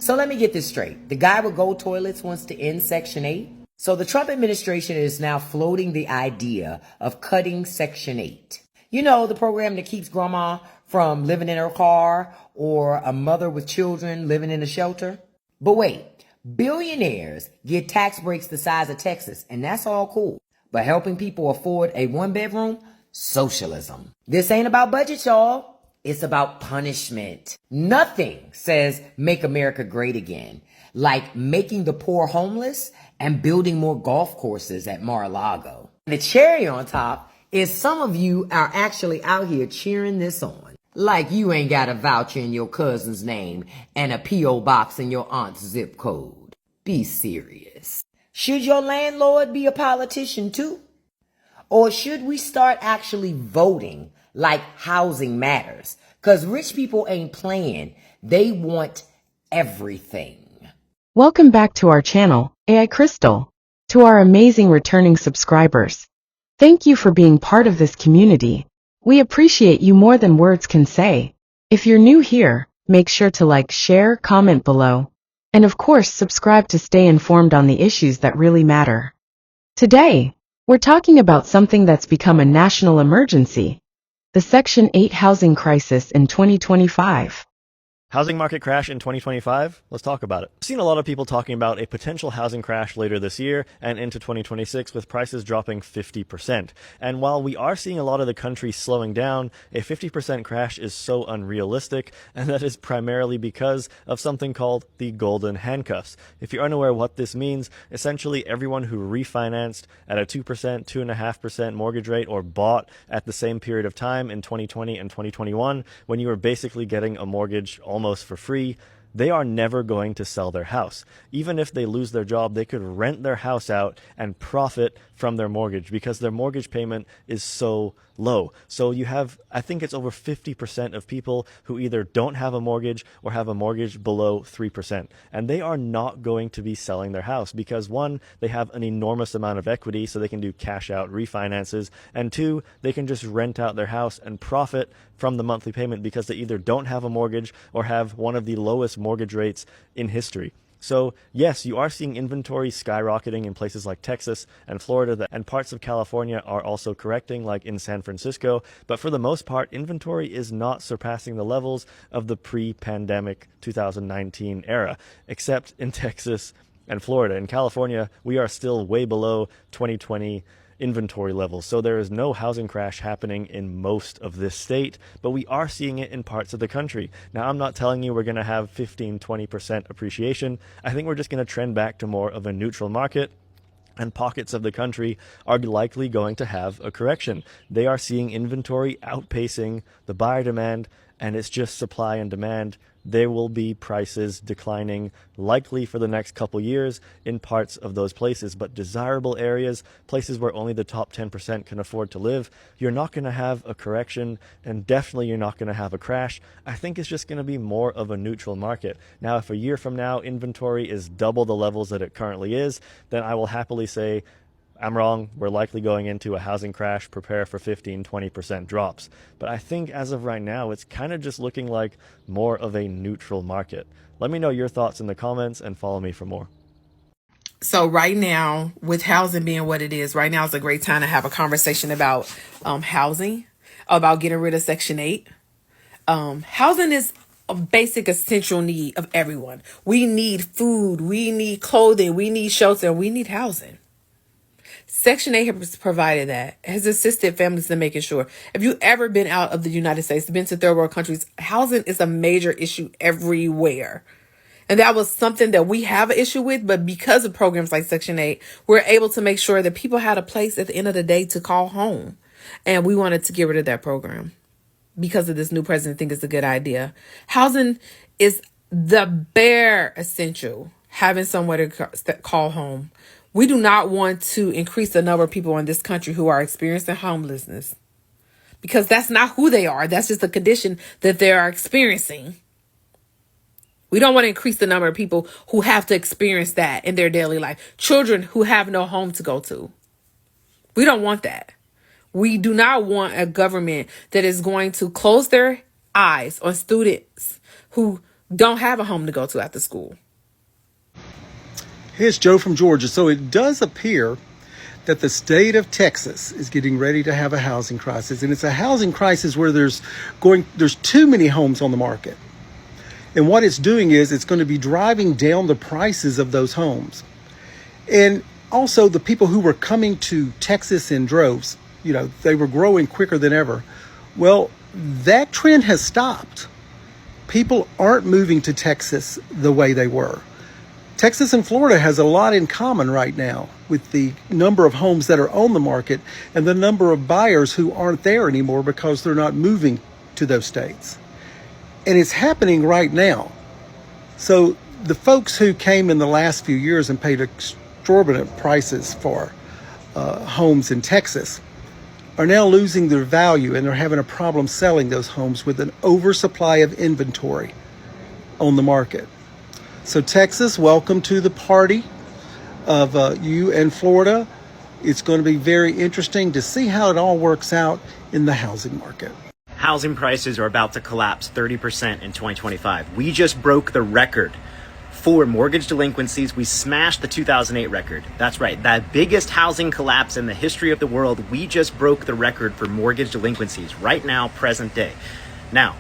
So let me get this straight. The guy with gold toilets wants to end Section 8? So the Trump administration is now floating the idea of cutting Section 8. You know, the program that keeps grandma from living in her car or a mother with children living in a shelter. But wait, billionaires get tax breaks the size of Texas, and that's all cool. But helping people afford a one-bedroom? Socialism. This ain't about budget, y'all. It's about punishment. Nothing says make America great again, like making the poor homeless and building more golf courses at Mar-a-Lago. The cherry on top is some of you are actually out here cheering this on. Like you ain't got a voucher in your cousin's name and a P.O. box in your aunt's zip code. Be serious. Should your landlord be a politician too? Or should we start actually voting like housing matters? Because rich people ain't playing. They want everything. Welcome back to our channel, AI Crystal. To our amazing returning subscribers, thank you for being part of this community. We appreciate you more than words can say. If you're new here, make sure to like, share, comment below, and of course subscribe to stay informed on the issues that really matter. Today, we're talking about something that's become a national emergency: the Section 8 housing crisis in 2025. Housing market crash in 2025? Let's talk about it. I've seen a lot of people talking about a potential housing crash later this year and into 2026 with prices dropping 50%. And while we are seeing a lot of the country slowing down, a 50% crash is so unrealistic, and that is primarily because of something called the golden handcuffs. If you're unaware what this means, essentially everyone who refinanced at a 2%, 2.5% mortgage rate or bought at the same period of time in 2020 and 2021, when you were basically getting a mortgage almost for free, they are never going to sell their house. Even if they lose their job, they could rent their house out and profit from their mortgage because their mortgage payment is so low. So you have, I think it's over 50% of people who either don't have a mortgage or have a mortgage below 3%. And they are not going to be selling their house because, one, they have an enormous amount of equity, so they can do cash out refinances. And two, they can just rent out their house and profit from the monthly payment because they either don't have a mortgage or have one of the lowest mortgage rates in history. So yes, you are seeing inventory skyrocketing in places like Texas and Florida, and parts of California are also correcting, like in San Francisco. But for the most part, inventory is not surpassing the levels of the pre-pandemic 2019 era, except in Texas and Florida. In California, we are still way below 2020 inventory levels. So there is no housing crash happening in most of this state, but we are seeing it in parts of the country. Now, I'm not telling you we're going to have 15, 20% appreciation. I think we're just going to trend back to more of a neutral market, and pockets of the country are likely going to have a correction. They are seeing inventory outpacing the buyer demand, and it's just supply and demand. There will be prices declining likely for the next couple years in parts of those places, but desirable areas, places where only the top 10% can afford to live, you're not going to have a correction, and definitely you're not going to have a crash. I think it's just going to be more of a neutral market. Now, if a year from now inventory is double the levels that it currently is, then I will happily say I'm wrong. We're likely going into a housing crash. Prepare for 15, 20% drops. But I think as of right now, it's kind of just looking like more of a neutral market. Let me know your thoughts in the comments and follow me for more. So right now, with housing being what it is, right now is a great time to have a conversation about housing, about getting rid of Section 8. Housing is a basic essential need of everyone. We need food, we need clothing, we need shelter, we need housing. Section 8 has provided that, has assisted families in making sure. If you've ever been out of the United States, been to third world countries, housing is a major issue everywhere. And that was something that we have an issue with, but because of programs like Section 8, we're able to make sure that people had a place at the end of the day to call home. And we wanted to get rid of that program because of this new president. I think it's a good idea. Housing is the bare essential, having somewhere to call home. We do not want to increase the number of people in this country who are experiencing homelessness, because that's not who they are. That's just the condition that they are experiencing. We don't want to increase the number of people who have to experience that in their daily life. Children who have no home to go to. We don't want that. We do not want a government that is going to close their eyes on students who don't have a home to go to after school. Here's Joe from Georgia. So it does appear that the state of Texas is getting ready to have a housing crisis. And it's a housing crisis where there's too many homes on the market. And what it's doing is it's going to be driving down the prices of those homes. And also the people who were coming to Texas in droves, they were growing quicker than ever. Well, that trend has stopped. People aren't moving to Texas the way they were. Texas and Florida has a lot in common right now with the number of homes that are on the market and the number of buyers who aren't there anymore because they're not moving to those states. And it's happening right now. So the folks who came in the last few years and paid exorbitant prices for homes in Texas are now losing their value, and they're having a problem selling those homes with an oversupply of inventory on the market. So Texas, welcome to the party of you and Florida. It's going to be very interesting to see how it all works out in the housing market. Housing prices are about to collapse 30% in 2025. We just broke the record for mortgage delinquencies. We smashed the 2008 record. That's right, the biggest housing collapse in the history of the world. We just broke the record for mortgage delinquencies right now, present day. Now,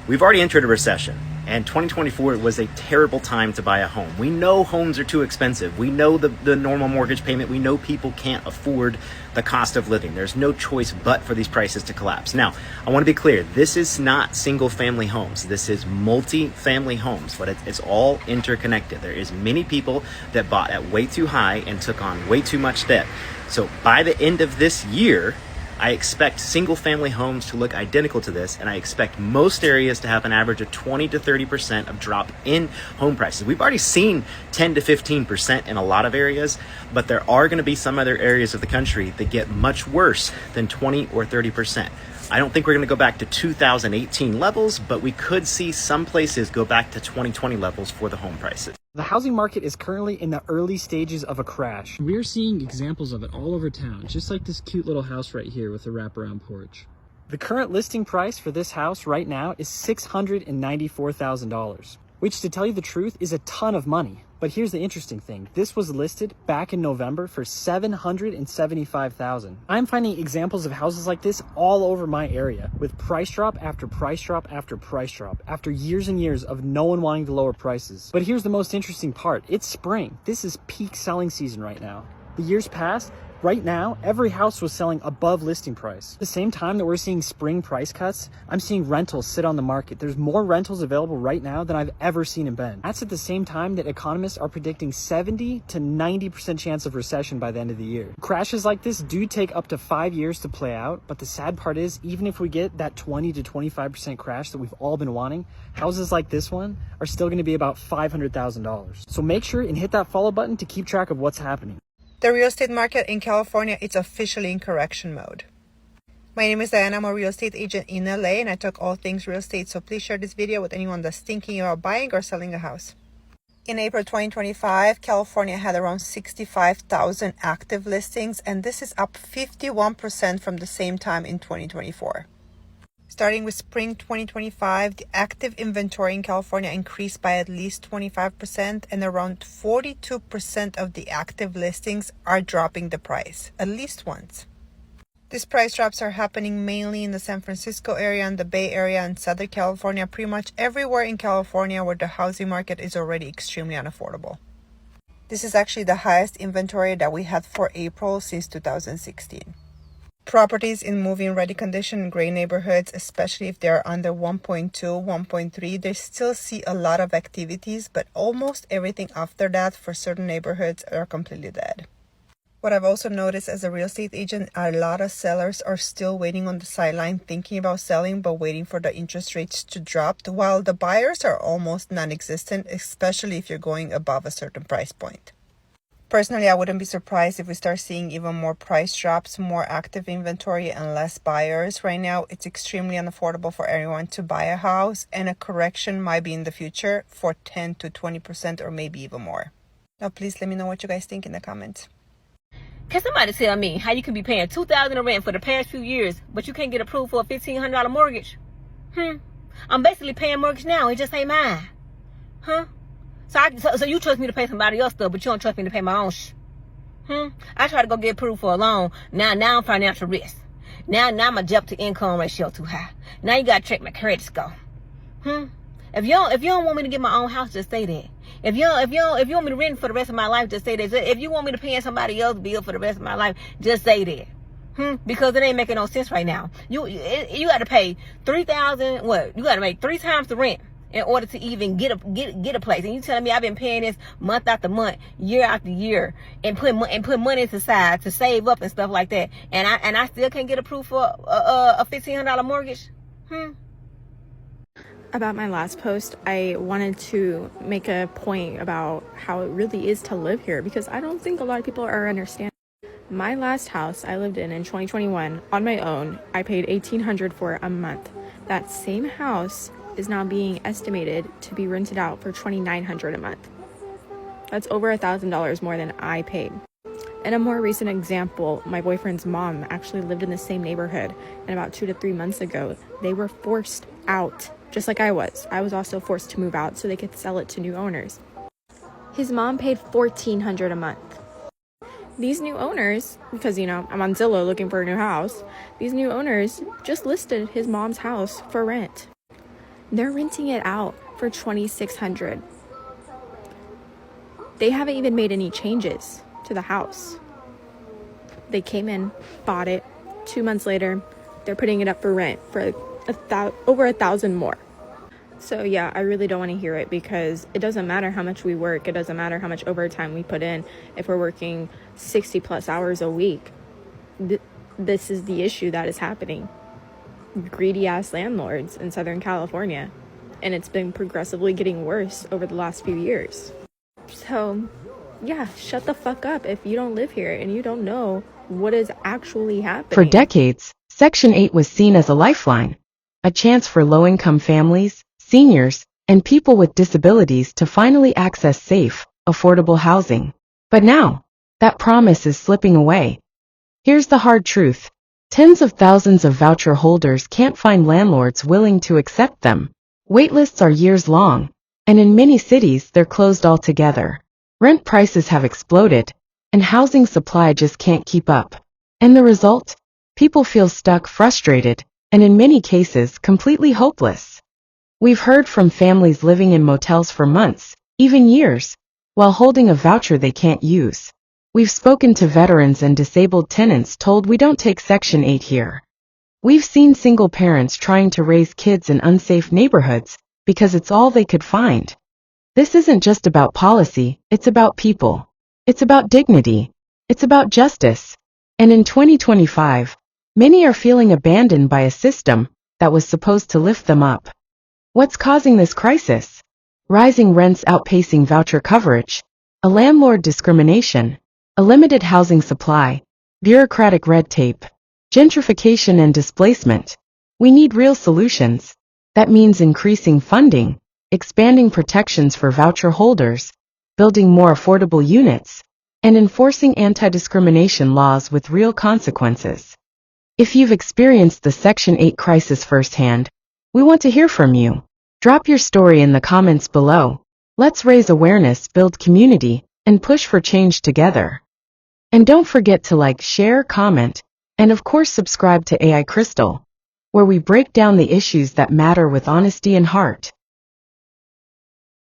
we've already entered a recession, and 2024 was a terrible time to buy a home. We know homes are too expensive. We know the normal mortgage payment. We know people can't afford the cost of living. There's no choice but for these prices to collapse. Now, I want to be clear. This is not single family homes. This is multi-family homes, but it's all interconnected. There is many people that bought at way too high and took on way too much debt. So by the end of this year, I expect single family homes to look identical to this, and I expect most areas to have an average of 20 to 30% of drop in home prices. We've already seen 10 to 15% in a lot of areas, but there are going to be some other areas of the country that get much worse than 20 or 30%. I don't think we're going to go back to 2018 levels, but we could see some places go back to 2020 levels for the home prices. The housing market is currently in the early stages of a crash. We're seeing examples of it all over town, just like this cute little house right here with a wraparound porch. The current listing price for this house right now is $694,000, which, to tell you the truth, is a ton of money. But here's the interesting thing. This was listed back in November for $775,000. I'm finding examples of houses like this all over my area, with price drop after price drop after price drop, after years and years of no one wanting to lower prices. But here's the most interesting part. It's spring. This is peak selling season right now. The years past, right now, every house was selling above listing price. At the same time that we're seeing spring price cuts, I'm seeing rentals sit on the market. There's more rentals available right now than I've ever seen in Bend. That's at the same time that economists are predicting 70 to 90% chance of recession by the end of the year. Crashes like this do take up to 5 years to play out, but the sad part is, even if we get that 20 to 25% crash that we've all been wanting, houses like this one are still going to be about $500,000. So make sure and hit that follow button to keep track of what's happening. The real estate market in California is officially in correction mode. My name is Diana. I'm a real estate agent in LA, and I talk all things real estate, so please share this video with anyone that's thinking about buying or selling a house. In April 2025, California had around 65,000 active listings, and this is up 51% from the same time in 2024. Starting with spring 2025, the active inventory in California increased by at least 25%, and around 42% of the active listings are dropping the price, at least once. These price drops are happening mainly in the San Francisco area and the Bay Area and Southern California, pretty much everywhere in California where the housing market is already extremely unaffordable. This is actually the highest inventory that we had for April since 2016. Properties in move-in ready condition in gray neighborhoods, especially if they're under 1.2, 1.3, they still see a lot of activities, but almost everything after that for certain neighborhoods are completely dead. What I've also noticed as a real estate agent, a lot of sellers are still waiting on the sideline, thinking about selling, but waiting for the interest rates to drop, while the buyers are almost non-existent, especially if you're going above a certain price point. Personally, I wouldn't be surprised if we start seeing even more price drops, more active inventory, and less buyers. Right now, it's extremely unaffordable for everyone to buy a house, and a correction might be in the future for 10 to 20% or maybe even more. Now, please let me know what you guys think in the comments. Can somebody tell me how you can be paying $2,000 in rent for the past few years, but you can't get approved for a $1,500 mortgage? I'm basically paying mortgage now. It just ain't mine. Huh? So you trust me to pay somebody else stuff, but you don't trust me to pay my own I tried to go get approved for a loan. Now I'm financial risk. Now my debt to income ratio too high. Now you gotta check my credit score. If you don't want me to get my own house, just say that. If you want me to rent for the rest of my life, just say that. If you want me to pay somebody else's bill for the rest of my life, just say that. Because it ain't making no sense right now. You got to pay $3,000. What? You got to make 3 times the rent in order to even get a place. And you telling me I've been paying this month after month, year after year, and put money aside to save up and stuff like that, and I still can't get approved for a $1,500 mortgage. About my last post, I wanted to make a point about how it really is to live here, because I don't think a lot of people are understanding. My last house I lived in 2021 on my own, I paid $1,800 for a month. That same house is now being estimated to be rented out for $2,900 a month. That's over $1,000 more than I paid. In a more recent example, my boyfriend's mom actually lived in the same neighborhood, and about 2 to 3 months ago, they were forced out, just like I was. I was also forced to move out so they could sell it to new owners. His mom paid $1,400 a month. These new owners, because I'm on Zillow looking for a new house, these new owners just listed his mom's house for rent. They're renting it out for $2,600. They haven't even made any changes to the house. They came in, bought it. 2 months later, they're putting it up for rent for over $1,000 more. So yeah, I really don't want to hear it, because it doesn't matter how much we work. It doesn't matter how much overtime we put in. If we're working 60 plus hours a week, this is the issue that is happening. Greedy ass landlords in Southern California, and it's been progressively getting worse over the last few years. So yeah, shut the fuck up if you don't live here and you don't know what is actually happening. For decades, Section 8 was seen as a lifeline, a chance for low-income families, seniors, and people with disabilities to finally access safe, affordable housing. But now, that promise is slipping away. Here's the hard truth. Tens of thousands of voucher holders can't find landlords willing to accept them. Waitlists are years long, and in many cities they're closed altogether. Rent prices have exploded, and housing supply just can't keep up. And the result? People feel stuck, frustrated, and in many cases completely hopeless. We've heard from families living in motels for months, even years, while holding a voucher they can't use. We've spoken to veterans and disabled tenants told we don't take Section 8 here. We've seen single parents trying to raise kids in unsafe neighborhoods because it's all they could find. This isn't just about policy, it's about people. It's about dignity. It's about justice. And in 2025, many are feeling abandoned by a system that was supposed to lift them up. What's causing this crisis? Rising rents outpacing voucher coverage, a landlord discrimination, a limited housing supply, bureaucratic red tape, gentrification and displacement. We need real solutions. That means increasing funding, expanding protections for voucher holders, building more affordable units, and enforcing anti-discrimination laws with real consequences. If you've experienced the Section 8 crisis firsthand, we want to hear from you. Drop your story in the comments below. Let's raise awareness, build community, and push for change together. And don't forget to like, share, comment, and of course subscribe to AI Crystal, where we break down the issues that matter with honesty and heart.